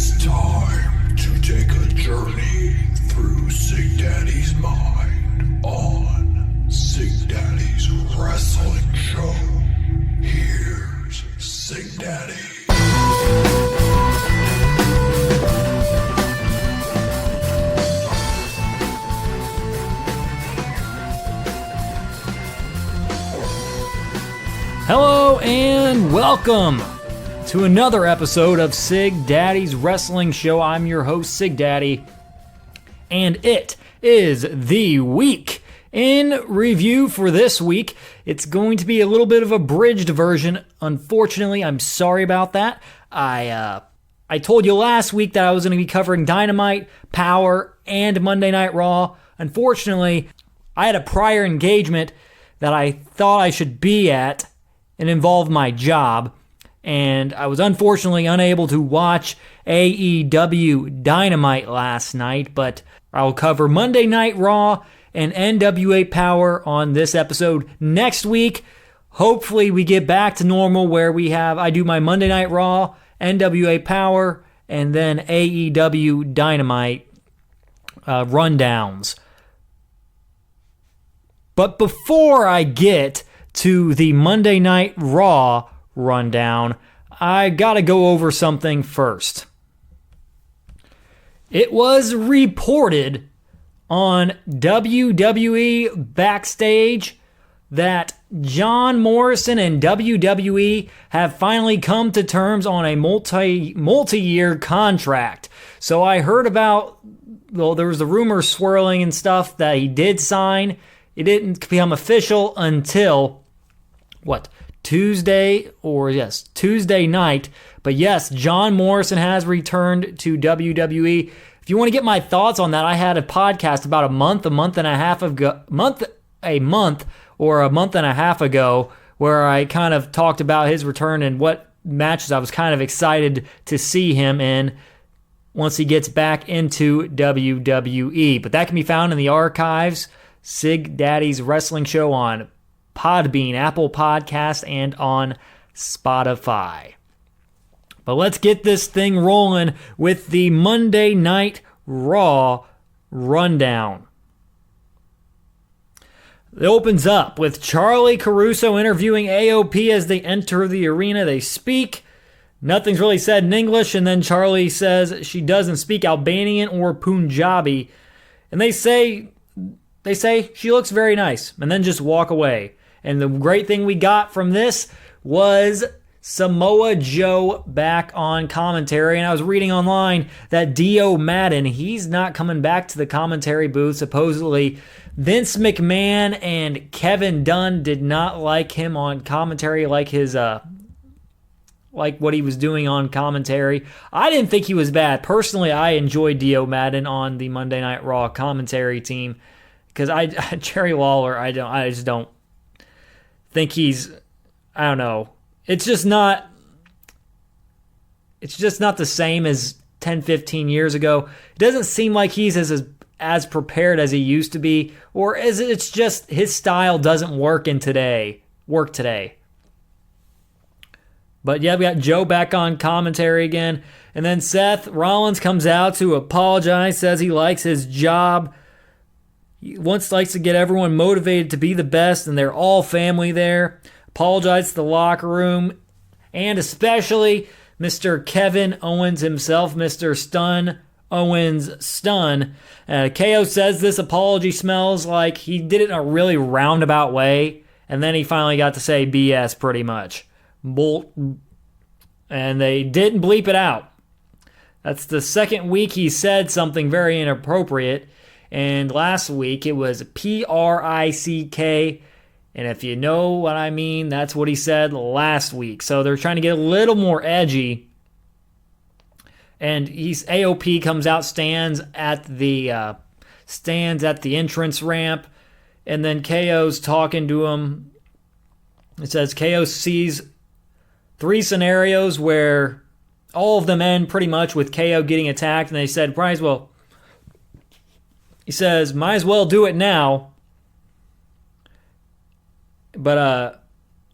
It's time to take a journey through Sig Daddy's mind on Sig Daddy's Wrestling Show. Here's Sig Daddy. Hello and welcome to another episode of Sig Daddy's Wrestling Show. I'm your host, Sig Daddy, and it is the week in review for this week. It's going to be a little bit of a bridged version. Unfortunately, I'm sorry about that. I told you last week that I was going to be covering Dynamite, Powerrr, and Monday Night Raw. Unfortunately, I had a prior engagement that I thought I should be at. It involved my job, and I was unfortunately unable to watch AEW Dynamite last night, but I'll cover Monday Night Raw and NWA Powerrr on this episode next week. Hopefully we get back to normal where I do my Monday Night Raw, NWA Powerrr, and then AEW Dynamite rundowns. But before I get to the Monday Night Raw rundown, I gotta go over something first. It was reported on WWE Backstage that John Morrison and WWE have finally come to terms on a multi-year contract. So I heard about, there was the rumor swirling and stuff that he did sign. It didn't become official until Tuesday night. But yes, John Morrison has returned to WWE. If you want to get my thoughts on that, I had a podcast about a month and a half ago, where I kind of talked about his return and what matches I was kind of excited to see him in once he gets back into WWE. But that can be found in the archives, Sig Daddy's Wrestling Show on Podbean, Apple Podcast, and on Spotify. But let's get this thing rolling with the Monday Night Raw rundown. It opens up with Charlie Caruso interviewing AOP as they enter the arena. They speak. Nothing's really said in English, and then Charlie says she doesn't speak Albanian or Punjabi. And they say she looks very nice, and then just walk away. And the great thing we got from this was Samoa Joe back on commentary. And I was reading online that Dio Madden, he's not coming back to the commentary booth. Supposedly, Vince McMahon and Kevin Dunn did not like him on commentary, like what he was doing on commentary. I didn't think he was bad. Personally, I enjoyed Dio Madden on the Monday Night Raw commentary team because Jerry Lawler, I just don't think he's, I don't know. It's just not the same as 10, 15 years ago. It doesn't seem like he's as prepared as he used to be, or it's just his style doesn't work today. But yeah, we got Joe back on commentary again. And then Seth Rollins comes out to apologize, says he likes his job. He likes to get everyone motivated to be the best, and they're all family there. Apologized to the locker room, and especially Mr. Kevin Owens himself, Mr. Stun Owens Stun. KO says this apology smells like he did it in a really roundabout way, and then he finally got to say BS pretty much. And they didn't bleep it out. That's the second week he said something very inappropriate. And last week, it was P-R-I-C-K. And if you know what I mean, that's what he said last week. So they're trying to get a little more edgy. And AOP comes out, stands at the entrance ramp. And then KO's talking to him. It says KO sees 3 scenarios where all of them end pretty much with KO getting attacked. And they said, he says, might as well do it now. But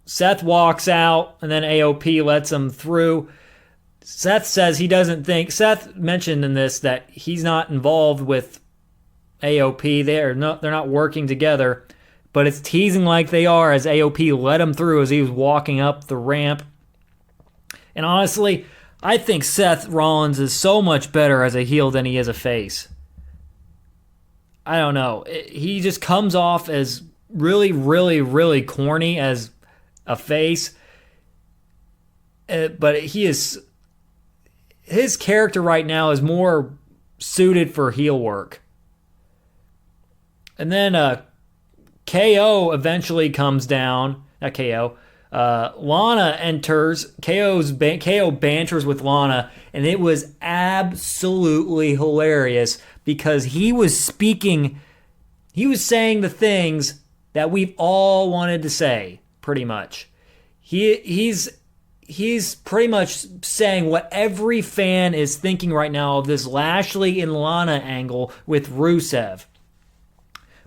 Seth walks out, and then AOP lets him through. Seth says he doesn't think, Seth mentioned in this that he's not involved with AOP. They're not working together, but it's teasing like they are as AOP let him through as he was walking up the ramp. And honestly, I think Seth Rollins is so much better as a heel than he is a face. I don't know. He just comes off as really, really, really corny as a face. But his character right now is more suited for heel work. And then KO eventually comes down. Not KO. Lana enters. KO banters with Lana, and it was absolutely hilarious because he was saying the things that we've all wanted to say, pretty much. He's pretty much saying what every fan is thinking right now of this Lashley and Lana angle with Rusev.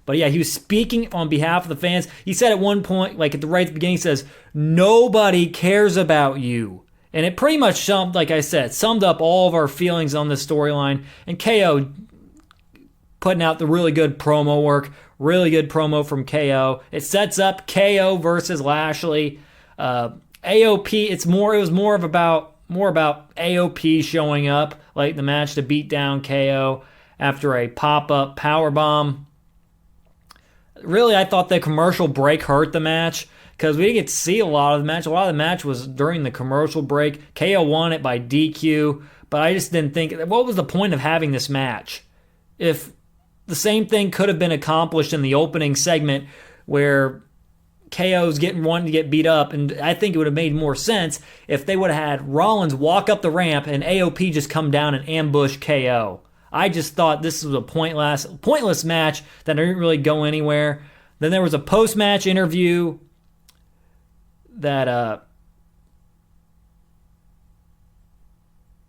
But yeah, he was speaking on behalf of the fans. He said at one point, like at the right beginning, he says, "Nobody cares about you." And it pretty much summed up all of our feelings on this storyline. And KO putting out the really good promo work. Really good promo from KO. It sets up KO versus Lashley. AOP, it was more about AOP showing up late in the match to beat down KO after a pop-up powerbomb. Really, I thought the commercial break hurt the match because we didn't get to see a lot of the match. A lot of the match was during the commercial break. KO won it by DQ, but I just didn't think, what was the point of having this match? If the same thing could have been accomplished in the opening segment where KO's wanting to get beat up, and I think it would have made more sense if they would have had Rollins walk up the ramp and AOP just come down and ambush KO. I just thought this was a pointless match that didn't really go anywhere. Then there was a post-match interview that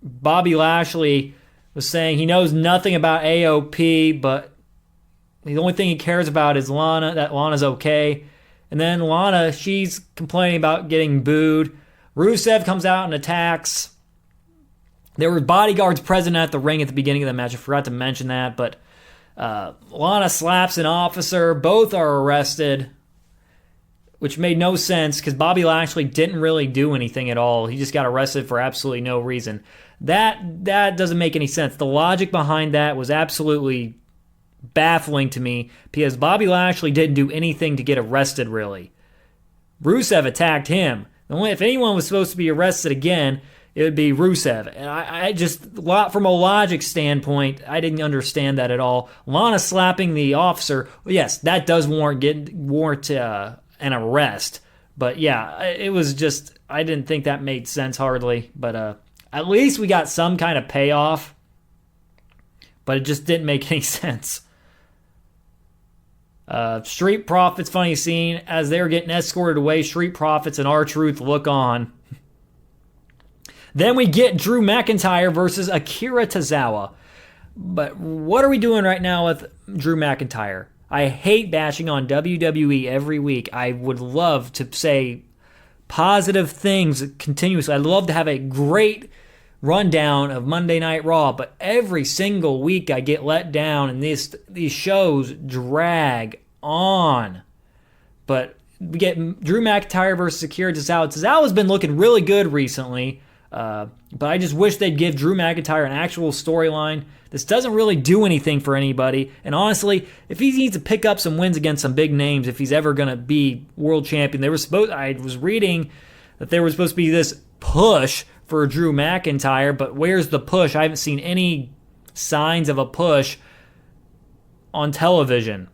Bobby Lashley was saying he knows nothing about AOP, but the only thing he cares about is Lana, that Lana's okay. And then Lana, she's complaining about getting booed. Rusev comes out and attacks. There were bodyguards present at the ring at the beginning of the match. I forgot to mention that, but Lana slaps an officer. Both are arrested, which made no sense because Bobby Lashley didn't really do anything at all. He just got arrested for absolutely no reason. That doesn't make any sense. The logic behind that was absolutely baffling to me because Bobby Lashley didn't do anything to get arrested, really. Rusev attacked him. If anyone was supposed to be arrested again, it would be Rusev. And I just, from a logic standpoint, I didn't understand that at all. Lana slapping the officer, yes, that does warrant an arrest. But yeah, it was just, I didn't think that made sense hardly. But at least we got some kind of payoff. But it just didn't make any sense. Street Profits, funny scene. As they were getting escorted away, Street Profits and R-Truth look on. Then we get Drew McIntyre versus Akira Tozawa. But what are we doing right now with Drew McIntyre? I hate bashing on WWE every week. I would love to say positive things continuously. I'd love to have a great rundown of Monday Night Raw, but every single week I get let down and these shows drag on. But we get Drew McIntyre versus Akira Tozawa. Tozawa's been looking really good recently. But I just wish they'd give Drew McIntyre an actual storyline. This doesn't really do anything for anybody. And honestly, if he needs to pick up some wins against some big names, if he's ever going to be world champion, I was reading that there was supposed to be this push for Drew McIntyre, but where's the push? I haven't seen any signs of a push on television.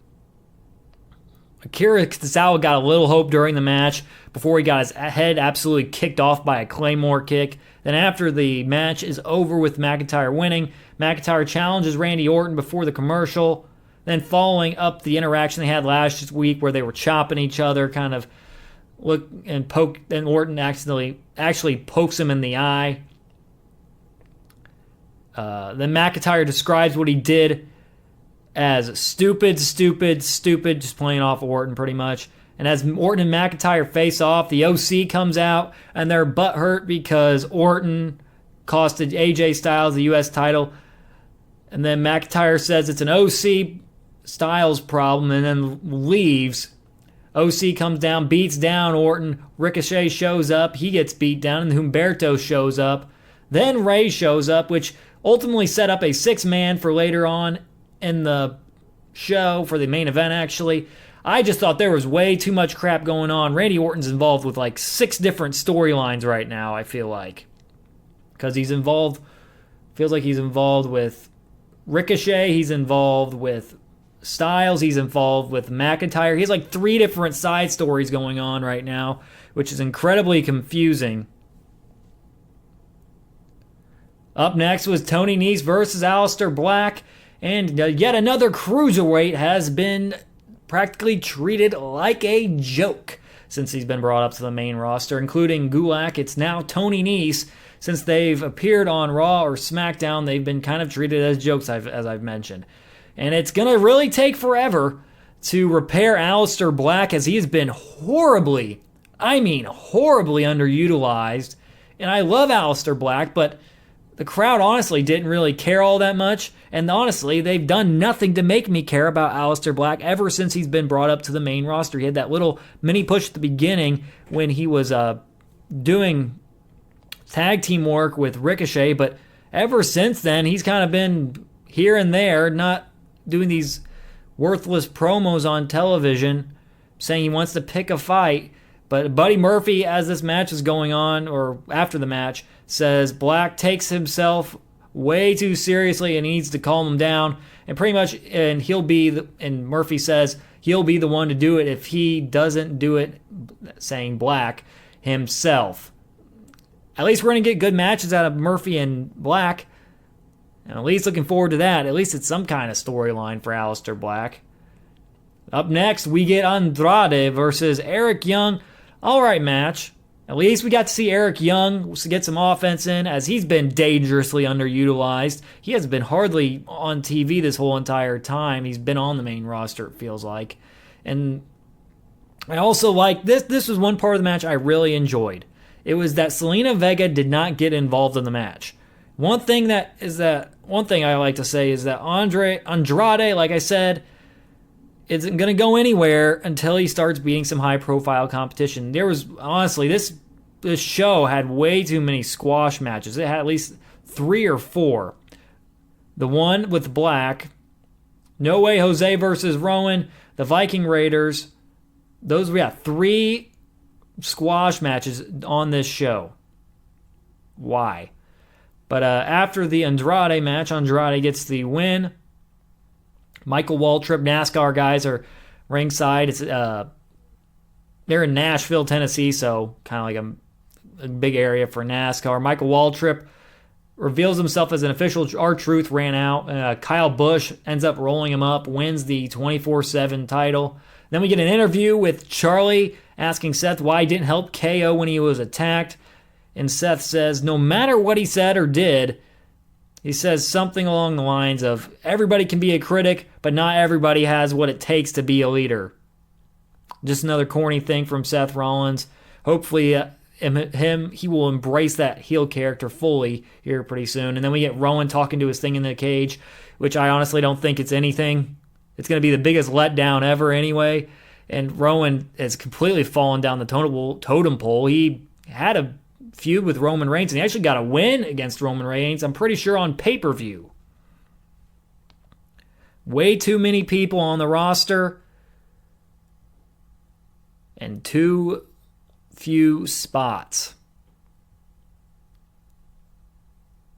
Akira Tozawa got a little hope during the match before he got his head absolutely kicked off by a Claymore kick. Then after the match is over with McIntyre winning, McIntyre challenges Randy Orton before the commercial. Then following up the interaction they had last week where they were chopping each other, kind of look and poke, and Orton actually pokes him in the eye. Then McIntyre describes what he did as stupid, just playing off Orton pretty much. And as Orton and McIntyre face off, the OC comes out, and they're butthurt because Orton costed AJ Styles the U.S. title. And then McIntyre says it's an OC Styles problem and then leaves. OC comes down, beats down Orton. Ricochet shows up. He gets beat down, and Humberto shows up. Then Ray shows up, which ultimately set up a 6-man for later on in the show, for the main event, actually. I just thought there was way too much crap going on. Randy Orton's involved with like 6 different storylines right now, I feel like. Because feels like he's involved with Ricochet, he's involved with Styles, he's involved with McIntyre. He has like 3 different side stories going on right now, which is incredibly confusing. Up next was Tony Nese versus Aleister Black, and yet another cruiserweight has been practically treated like a joke since he's been brought up to the main roster, including Gulak. It's now Tony Nese. Since they've appeared on Raw or SmackDown, they've been kind of treated as jokes, as I've mentioned. And it's going to really take forever to repair Aleister Black, as he has been horribly underutilized. And I love Aleister Black, but the crowd honestly didn't really care all that much. And honestly, they've done nothing to make me care about Aleister Black ever since he's been brought up to the main roster. He had that little mini push at the beginning when he was doing tag team work with Ricochet, but ever since then, he's kind of been here and there, not doing these worthless promos on television, saying he wants to pick a fight. But Buddy Murphy, as this match is going on, or after the match, says Black takes himself way too seriously and he needs to calm him down. And pretty much, and Murphy says he'll be the one to do it if he doesn't do it, saying Black, himself. At least we're going to get good matches out of Murphy and Black. And at least looking forward to that. At least it's some kind of storyline for Aleister Black. Up next, we get Andrade versus Eric Young. All right match. At least we got to see Eric Young get some offense in, as he's been dangerously underutilized. He hasn't been hardly on TV this whole entire time. He's been on the main roster, it feels like. And I also like this. This was one part of the match I really enjoyed. It was that Selena Vega did not get involved in the match. One thing I like to say is that Andrade, like I said, isn't going to go anywhere until he starts beating some high-profile competition. There was, honestly, this show had way too many squash matches. It had at least 3 or 4. The one with Black, No Way Jose versus Rowan, the Viking Raiders. We got 3 squash matches on this show. Why? But after the Andrade match, Andrade gets the win. Michael Waltrip, NASCAR guys are ringside. It's they're in Nashville, Tennessee, so kind of like a big area for NASCAR. Michael Waltrip reveals himself as an official. R-Truth ran out. Kyle Busch ends up rolling him up, wins the 24/7 title. Then we get an interview with Charlie asking Seth why he didn't help KO when he was attacked. And Seth says, no matter what he said or did, he says something along the lines of, everybody can be a critic, but not everybody has what it takes to be a leader. Just another corny thing from Seth Rollins. Hopefully, he will embrace that heel character fully here pretty soon. And then we get Rowan talking to his thing in the cage, which I honestly don't think it's anything. It's going to be the biggest letdown ever anyway. And Rowan has completely fallen down the totem pole. He had a feud with Roman Reigns, and he actually got a win against Roman Reigns, I'm pretty sure, on pay-per-view. Way too many people on the roster, and too few spots.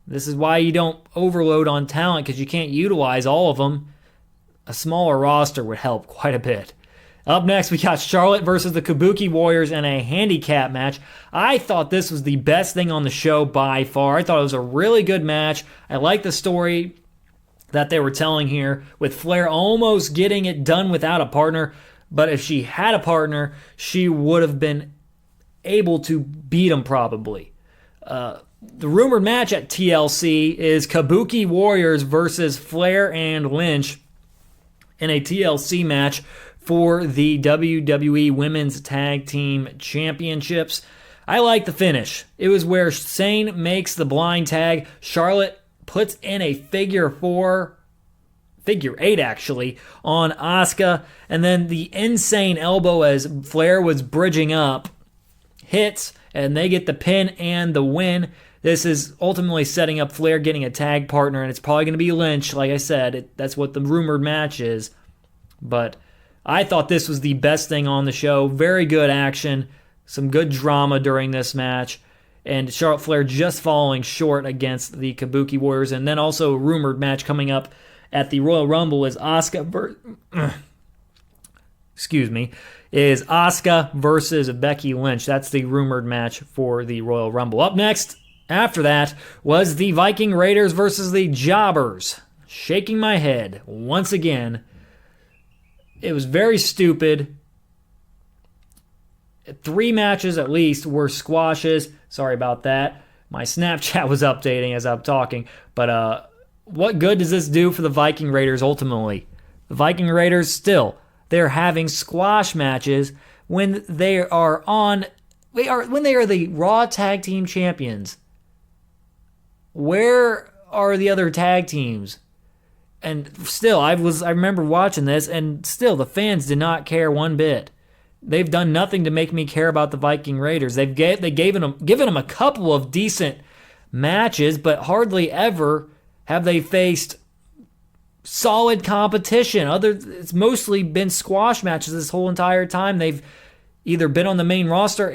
This is why you don't overload on talent, because you can't utilize all of them. A smaller roster would help quite a bit. Up next, we got Charlotte versus the Kabuki Warriors in a handicap match. I thought this was the best thing on the show by far. I thought it was a really good match. I like the story that they were telling here, with Flair almost getting it done without a partner. But if she had a partner, she would have been able to beat him probably. The rumored match at TLC is Kabuki Warriors versus Flair and Lynch in a TLC match for the WWE Women's Tag Team Championships. I like the finish. It was where Sane makes the blind tag. Charlotte puts in a figure eight actually, on Asuka. And then the insane elbow as Flair was bridging up hits, and they get the pin and the win. This is ultimately setting up Flair getting a tag partner, and it's probably going to be Lynch. Like I said, that's what the rumored match is. But I thought this was the best thing on the show. Very good action. Some good drama during this match. And Charlotte Flair just falling short against the Kabuki Warriors. And then also a rumored match coming up at the Royal Rumble is Asuka versus Becky Lynch. That's the rumored match for the Royal Rumble. Up next, after that, was the Viking Raiders versus the Jobbers. Shaking my head once again. It was very stupid. 3 matches at least were squashes. Sorry about that. My Snapchat was updating as I'm talking. But what good does this do for the Viking Raiders ultimately? The Viking Raiders still, they're having squash matches when they are the Raw Tag Team Champions. Where are the other tag teams? And still, I remember watching this, and still the fans did not care one bit. They've done nothing to make me care about the Viking Raiders. They've given them a couple of decent matches, but hardly ever have they faced solid competition. It's mostly been squash matches this whole entire time. They've either been on the main roster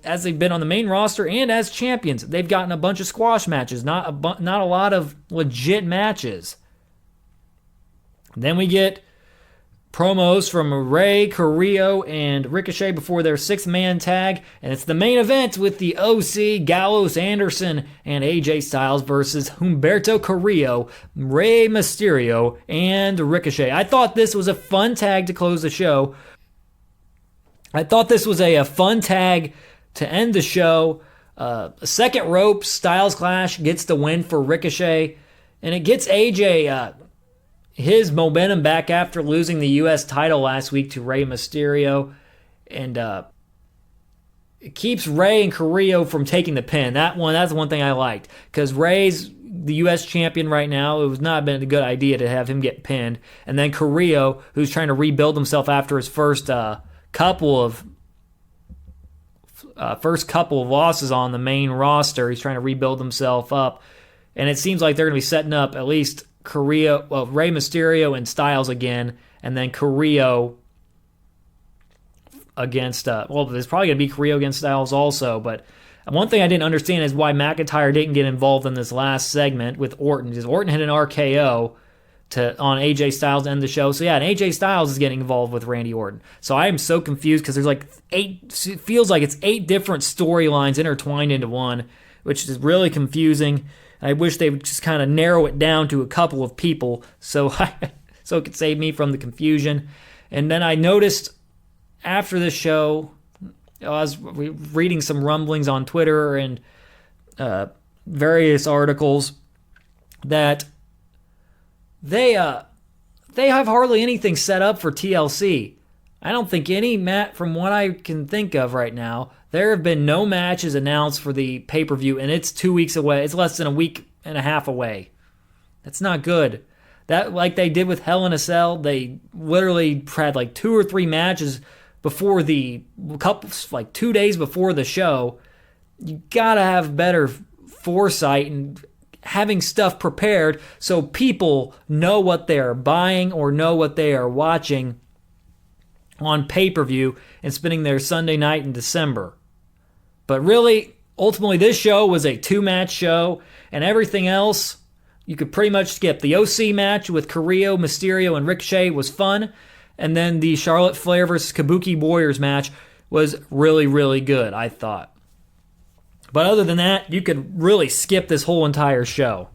as they've been on the main roster and as champions, they've gotten a bunch of squash matches, not a lot of legit matches. Then we get promos from Rey, Carrillo, and Ricochet before their 6-man tag, and it's the main event with the OC, Gallows, Anderson, and AJ Styles versus Humberto Carrillo, Rey Mysterio, and Ricochet. I thought this was a fun tag to close the show. I thought this was a fun tag to end the show. A second rope Styles Clash gets the win for Ricochet, and it gets AJ his momentum back after losing the U.S. title last week to Rey Mysterio, and it keeps Rey and Carrillo from taking the pin. That's the one thing I liked, because Rey's the U.S. champion right now. It was not been a good idea to have him get pinned, and then Carrillo, who's trying to rebuild himself after his first couple of losses on the main roster. He's trying to rebuild himself up, and it seems like they're going to be setting up at least Rey Mysterio and Styles again, and then Carrillo against, there's probably going to be Carrillo against Styles also, but one thing I didn't understand is why McIntyre didn't get involved in this last segment with Orton, because Orton had an RKO on AJ Styles to end the show. So yeah, and AJ Styles is getting involved with Randy Orton. So I am so confused because there's it feels like it's 8 different storylines intertwined into one, which is really confusing. I wish they would just kind of narrow it down to a couple of people so it could save me from the confusion. And then I noticed after the show, I was reading some rumblings on Twitter and various articles that they have hardly anything set up for TLC. I don't think from what I can think of right now, there have been no matches announced for the pay-per-view, and it's 2 weeks away. It's less than a week and a half away. That's not good. That, like they did with Hell in a Cell, they literally had 2 or 3 matches before 2 days before the show. You gotta have better foresight and having stuff prepared so people know what they are buying or know what they are watching on pay-per-view and spending their Sunday night in December. But really, ultimately, this show was a 2-match show, and everything else you could pretty much skip. The OC match with Carrillo, Mysterio, and Ricochet was fun, and then the Charlotte Flair versus Kabuki Warriors match was really, really good, I thought. But other than that, you could really skip this whole entire show.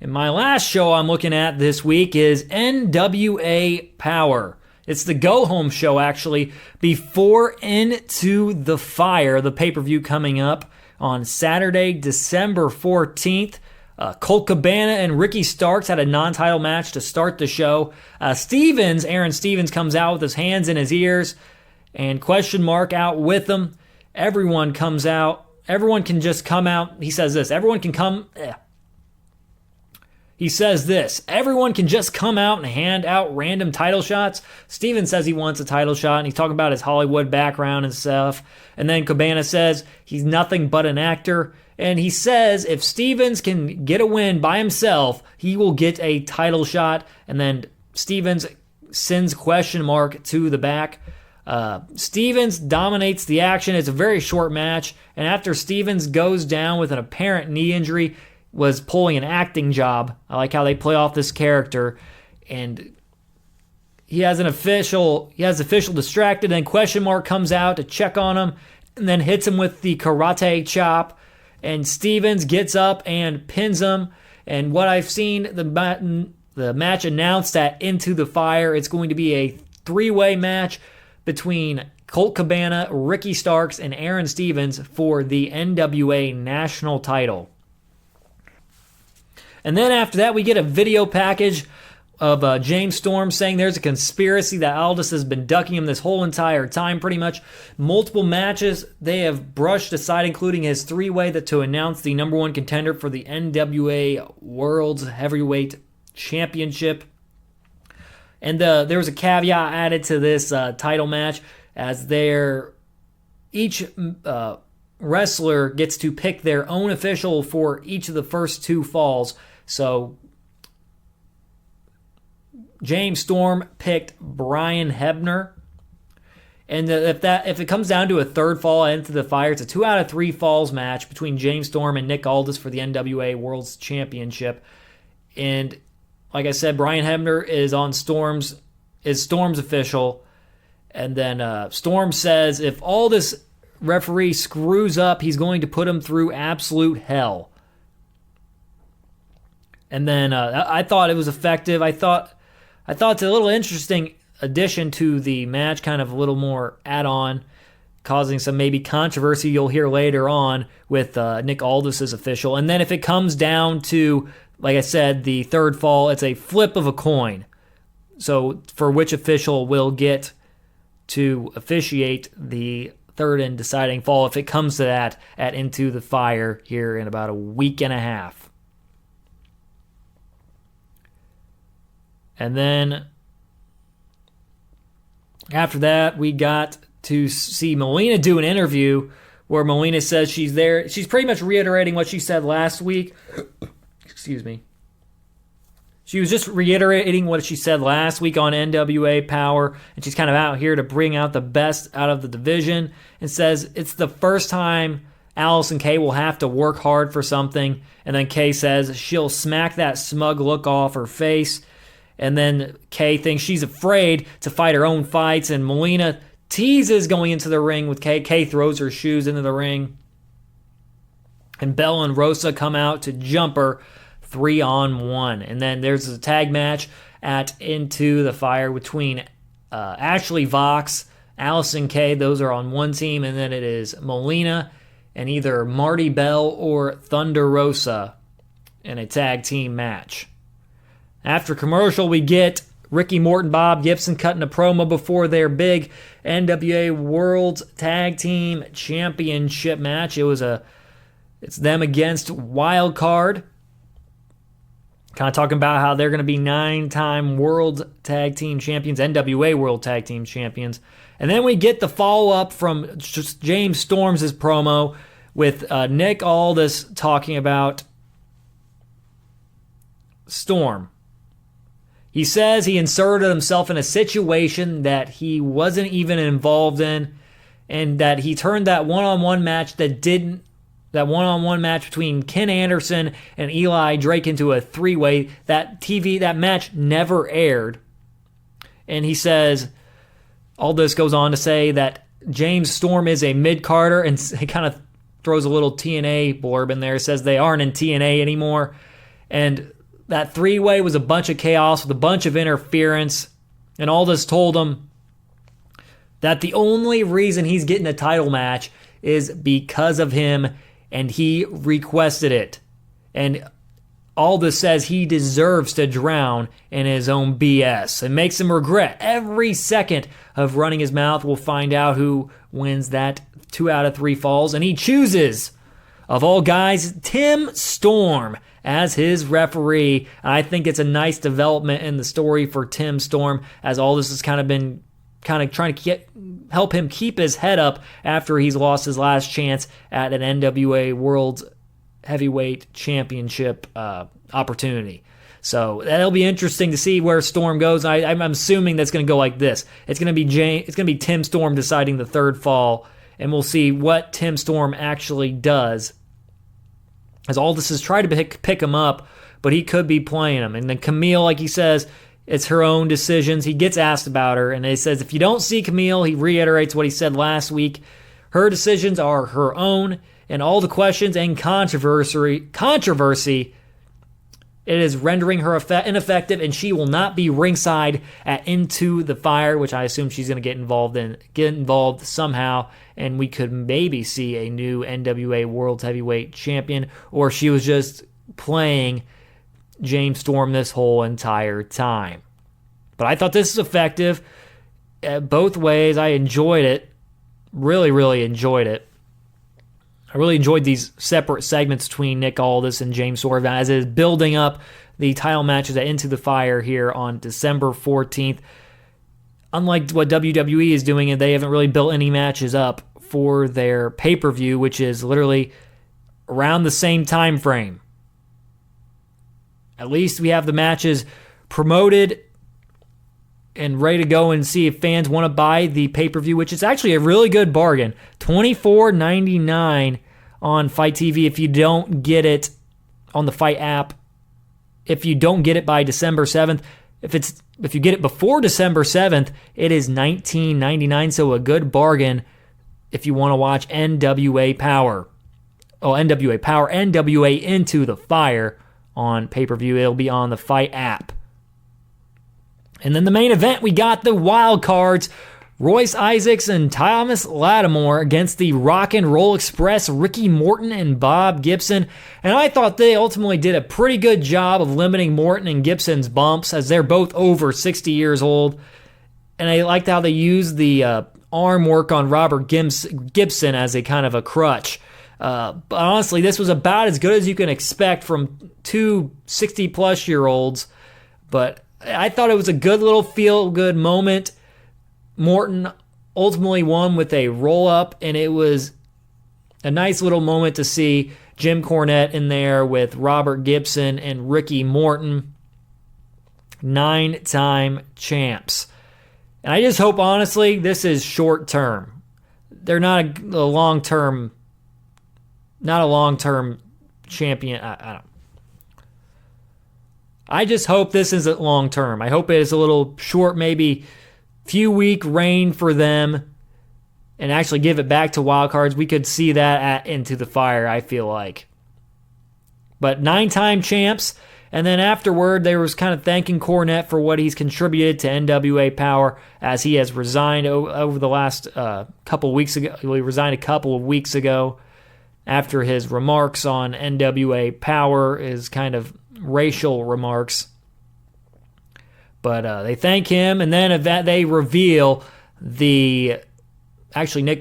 And my last show I'm looking at this week is NWA Powerrr. It's the go-home show, actually, before Into the Fire, the pay-per-view coming up on Saturday, December 14th. Colt Cabana and Ricky Starks had a non-title match to start the show. Aaron Stevens comes out with his hands in his ears, and Question Mark out with him. Everyone comes out. Everyone can just come out. He says this. He says this. Everyone can just come out and hand out random title shots. Steven says he wants a title shot, and he's talking about his Hollywood background and stuff. And then Cabana says he's nothing but an actor. And he says if Stevens can get a win by himself, he will get a title shot. And then Stevens sends Question Mark to the back. Stevens dominates the action. It's a very short match. And after Stevens goes down with an apparent knee injury, was pulling an acting job. I like how they play off this character. And he has official distracted. And Question Mark comes out to check on him and then hits him with the karate chop. And Stevens gets up and pins him. And what I've seen, the match announced at Into the Fire, it's going to be a 3-way match between Colt Cabana, Ricky Starks, and Aaron Stevens for the NWA national title. And then after that, we get a video package of James Storm saying there's a conspiracy that Aldis has been ducking him this whole entire time, pretty much. Multiple matches they have brushed aside, including his 3-way to announce the number one contender for the NWA World's Heavyweight Championship. And there was a caveat added to this title match, as each wrestler gets to pick their own official for each of the first 2 falls. So James Storm picked Brian Hebner. And if it comes down to a 3rd fall Into the Fire, it's a 2 out of 3 falls match between James Storm and Nick Aldis for the NWA World's Championship. And like I said, Brian Hebner is Storm's official. And then Storm says if Aldis referee screws up, he's going to put him through absolute hell. And then I thought it was effective. I thought it's a little interesting addition to the match, kind of a little more add-on, causing some maybe controversy you'll hear later on with Nick Aldis' official. And then if it comes down to, like I said, the 3rd fall, it's a flip of a coin. So for which official will get to officiate the 3rd and deciding fall, if it comes to that, at Into the Fire here in about a week and a half. And then after that, we got to see Melina do an interview where Melina says she's there. She's pretty much reiterating what she said last week. Excuse me. She was just reiterating what she said last week on NWA Powerrr, and she's kind of out here to bring out the best out of the division, and says it's the first time Allison Kay will have to work hard for something. And then Kay says she'll smack that smug look off her face. And then Kay thinks she's afraid to fight her own fights, and Melina teases going into the ring with Kay. Kay throws her shoes into the ring. And Bella and Rosa come out to jump her 3-on-1. And then there's a tag match at Into the Fire between Ashley Vox, Allison Kay. Those are on one team. And then it is Melina and either Marty Bell or Thunder Rosa in a tag team match. After commercial, we get Ricky Morton, Bob Gibson cutting a promo before their big NWA World Tag Team Championship match. It's them against Wild Card. Kind of talking about how they're going to be 9-time World Tag Team Champions, NWA World Tag Team Champions. And then we get the follow-up from just James Storm's promo with Nick Aldis talking about Storm. He says he inserted himself in a situation that he wasn't even involved in, and that he turned that one-on-one match between Ken Anderson and Eli Drake into a 3-way. That match never aired. And he says, all this goes on to say that James Storm is a mid-carder, and he kind of throws a little TNA blurb in there, says they aren't in TNA anymore. And that 3-way was a bunch of chaos with a bunch of interference. And Aldis told him that the only reason he's getting a title match is because of him, and he requested it. And Aldis says he deserves to drown in his own BS. It makes him regret every second of running his mouth. We'll find out who wins that 2 out of 3 falls. And he chooses, of all guys, Tim Storm as his referee. And I think it's a nice development in the story for Tim Storm, as Aldis has kind of been trying to help him keep his head up after he's lost his last chance at an NWA World Heavyweight Championship opportunity. So that'll be interesting to see where Storm goes. I'm assuming that's going to go like this. It's going to be Tim Storm deciding the third fall, and we'll see what Tim Storm actually does. As Aldis has tried to pick him up, but he could be playing him. And then Camille, like he says, it's her own decisions. He gets asked about her, and he says if you don't see Camille, he reiterates what he said last week. Her decisions are her own, and all the questions and controversy, it is rendering her ineffective, and she will not be ringside at Into the Fire, which I assume she's going to get involved somehow, and we could maybe see a new NWA World Heavyweight Champion, or she was just playing James Storm this whole entire time. But I thought this was effective both ways. I enjoyed it. Really, really enjoyed it. I really enjoyed these separate segments between Nick Aldis and James Storm as it is building up the title matches at Into the Fire here on December 14th. Unlike what WWE is doing, they haven't really built any matches up for their pay-per-view, which is literally around the same time frame. At least we have the matches promoted and ready to go and see if fans want to buy the pay-per-view, which is actually a really good bargain. $24.99 on Fight TV if you don't get it on the Fight app. If you don't get it by December 7th, if you get it before December 7th, it is $19.99, so a good bargain if you want to watch NWA Powerrr. Oh, NWA Powerrr, NWA Into the Fire on pay-per-view. It'll be on the Fight app. And then the main event, we got the wild cards. Royce Isaacs and Thomas Lattimore against the Rock and Roll Express, Ricky Morton and Bob Gibson. And I thought they ultimately did a pretty good job of limiting Morton and Gibson's bumps, as they're both over 60 years old. And I liked how they used the arm work on Robert Gibson as a kind of a crutch. But honestly, this was about as good as you can expect from two 60-plus-year-olds. But I thought it was a good little feel-good moment. Morton ultimately won with a roll-up, and it was a nice little moment to see Jim Cornette in there with Robert Gibson and Ricky Morton, 9-time champs. And I just hope, honestly, this is short-term. They're not a long-term champion. I don't. I just hope this isn't long-term. I hope it is a little short, maybe few-week reign for them, and actually give it back to wild cards. We could see that at Into the Fire, I feel like. But 9-time champs, and then afterward, they was kind of thanking Cornette for what he's contributed to NWA Powerrr, as he has resigned over the last couple of weeks ago. He resigned a couple of weeks ago after his remarks on NWA Powerrr, his kind of racial remarks. But they thank him, and then at that they reveal Nick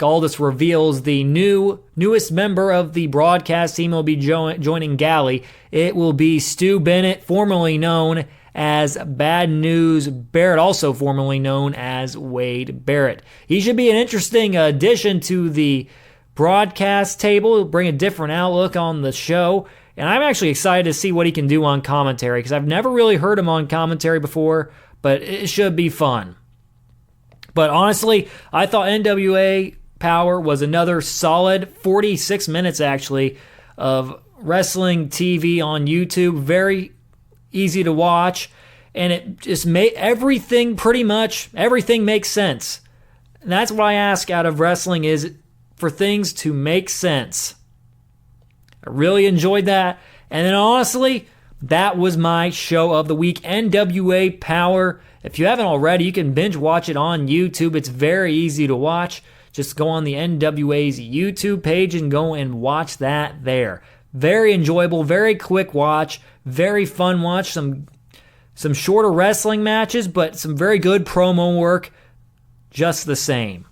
Aldis reveals the newest member of the broadcast team will be joining Galley. It will be Stu Bennett, formerly known as Bad News Barrett, also formerly known as Wade Barrett. He should be an interesting addition to the broadcast table. He'll bring a different outlook on the show. And I'm actually excited to see what he can do on commentary, because I've never really heard him on commentary before, but it should be fun. But honestly, I thought NWA Powerrr was another solid 46 minutes, actually, of wrestling TV on YouTube. Very easy to watch, and it just made everything makes sense. And that's what I ask out of wrestling, is for things to make sense. I really enjoyed that. And then honestly, that was my show of the week, NWA Powerrr. If you haven't already, you can binge watch it on YouTube. It's very easy to watch. Just go on the NWA's YouTube page and go and watch that there. Very enjoyable, very quick watch, very fun watch. Some shorter wrestling matches, but some very good promo work just the same.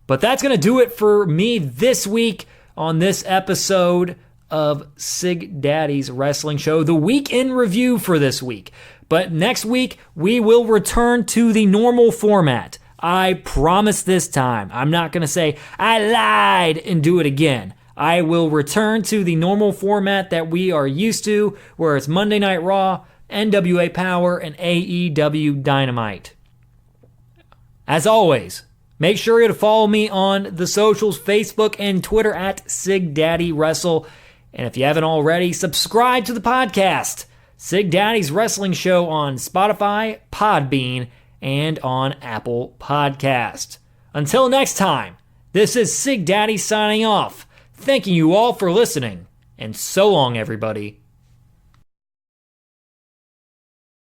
But that's going to do it for me this week on this episode of Sig Daddy's Wrestling Show, the week in review for this week. But next week, we will return to the normal format. I promise this time. I'm not going to say, I lied, and do it again. I will return to the normal format that we are used to, where it's Monday Night Raw, NWA Powerrr, and AEW Dynamite. As always, make sure to follow me on the socials, Facebook and Twitter at Sig Daddy Wrestle. And if you haven't already, subscribe to the podcast, Sig Daddy's Wrestling Show, on Spotify, Podbean, and on Apple Podcast. Until next time, this is Sig Daddy signing off. Thanking you all for listening, and so long, everybody.